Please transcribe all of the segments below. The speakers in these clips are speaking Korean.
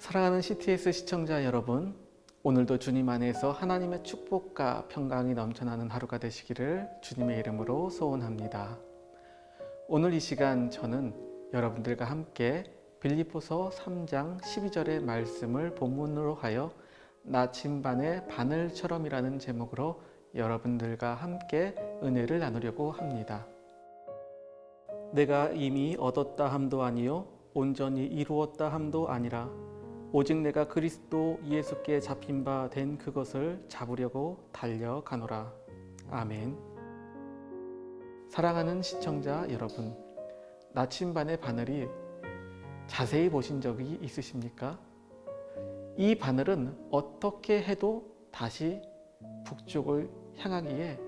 사랑하는 CTS 시청자 여러분, 오늘도 주님 안에서 하나님의 축복과 평강이 넘쳐나는 하루가 되시기를 주님의 이름으로 소원합니다. 오늘 이 시간 저는 여러분들과 함께 빌립보서 3장 12절의 말씀을 본문으로 하여 나침반의 바늘처럼이라는 제목으로 여러분들과 함께 은혜를 나누려고 합니다. 내가 이미 얻었다 함도 아니요 온전히 이루었다 함도 아니라 오직 내가 그리스도 예수께 잡힌 바 된 그것을 잡으려고 달려가노라. 아멘. 사랑하는 시청자 여러분, 나침반의 바늘이 자세히 보신 적이 있으십니까? 이 바늘은 어떻게 해도 다시 북쪽을 향하기에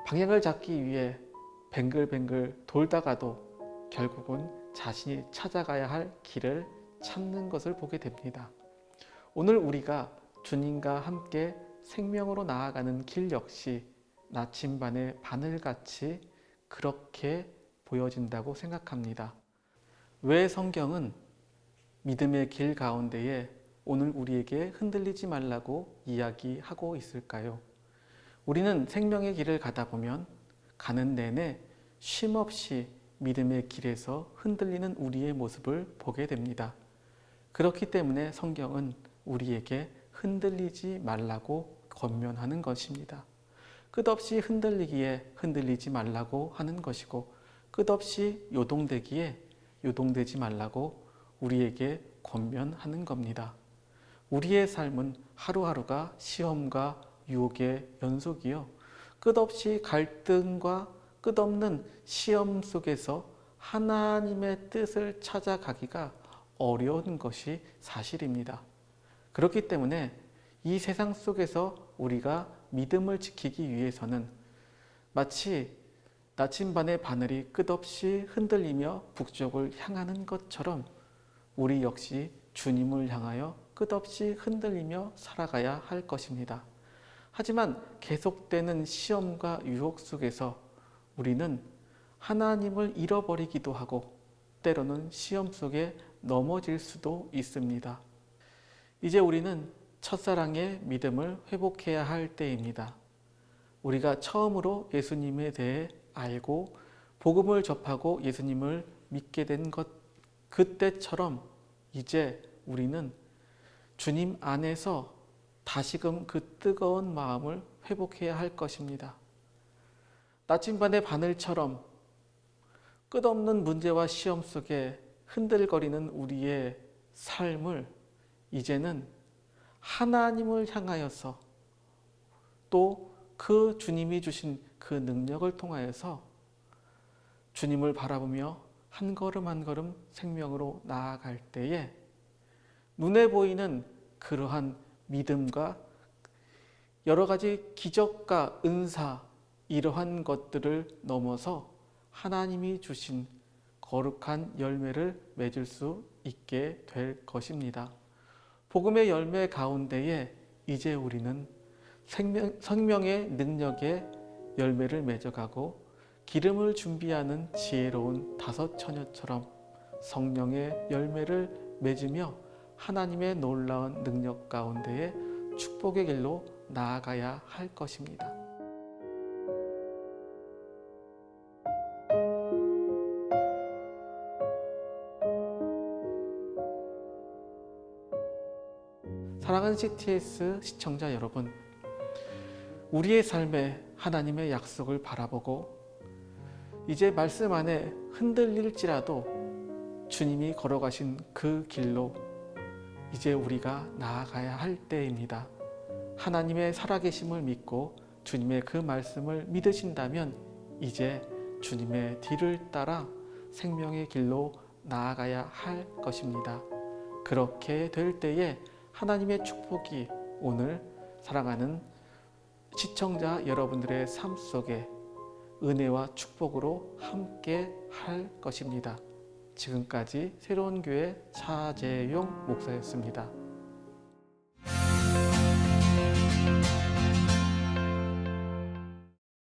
방향을 잡기 위해 뱅글뱅글 돌다가도 결국은 자신이 찾아가야 할 길을 찾는 것을 보게 됩니다. 오늘 우리가 주님과 함께 생명으로 나아가는 길 역시 나침반의 바늘같이 그렇게 보여진다고 생각합니다. 왜 성경은 믿음의 길 가운데에 오늘 우리에게 흔들리지 말라고 이야기하고 있을까요? 우리는 생명의 길을 가다 보면 가는 내내 쉼없이 믿음의 길에서 흔들리는 우리의 모습을 보게 됩니다. 그렇기 때문에 성경은 우리에게 흔들리지 말라고 권면하는 것입니다. 끝없이 흔들리기에 흔들리지 말라고 하는 것이고, 끝없이 요동되기에 요동되지 말라고 우리에게 권면하는 겁니다. 우리의 삶은 하루하루가 시험과 유혹의 연속이요, 끝없이 갈등과 끝없는 시험 속에서 하나님의 뜻을 찾아가기가 어려운 것이 사실입니다. 그렇기 때문에 이 세상 속에서 우리가 믿음을 지키기 위해서는 마치 나침반의 바늘이 끝없이 흔들리며 북쪽을 향하는 것처럼 우리 역시 주님을 향하여 끝없이 흔들리며 살아가야 할 것입니다. 하지만 계속되는 시험과 유혹 속에서 우리는 하나님을 잃어버리기도 하고 때로는 시험 속에 넘어질 수도 있습니다. 이제 우리는 첫사랑의 믿음을 회복해야 할 때입니다. 우리가 처음으로 예수님에 대해 알고 복음을 접하고 예수님을 믿게 된 것 그때처럼 이제 우리는 주님 안에서 다시금 그 뜨거운 마음을 회복해야 할 것입니다. 나침반의 바늘처럼 끝없는 문제와 시험 속에 흔들거리는 우리의 삶을 이제는 하나님을 향하여서 또 그 주님이 주신 그 능력을 통하여서 주님을 바라보며 한 걸음 한 걸음 생명으로 나아갈 때에 눈에 보이는 그러한 믿음과 여러 가지 기적과 은사 이러한 것들을 넘어서 하나님이 주신 거룩한 열매를 맺을 수 있게 될 것입니다. 복음의 열매 가운데에 이제 우리는 생명의 능력의 열매를 맺어가고 기름을 준비하는 지혜로운 다섯 처녀처럼 성령의 열매를 맺으며 하나님의 놀라운 능력 가운데에 축복의 길로 나아가야 할 것입니다. 사랑하는 CTS 시청자 여러분, 우리의 삶에 하나님의 약속을 바라보고 이제 말씀 안에 흔들릴지라도 주님이 걸어가신 그 길로 이제 우리가 나아가야 할 때입니다. 하나님의 살아계심을 믿고 주님의 그 말씀을 믿으신다면 이제 주님의 뒤를 따라 생명의 길로 나아가야 할 것입니다. 그렇게 될 때에 하나님의 축복이 오늘 사랑하는 시청자 여러분들의 삶 속에 은혜와 축복으로 함께 할 것입니다. 지금까지 새로운 교회 차재용 목사였습니다.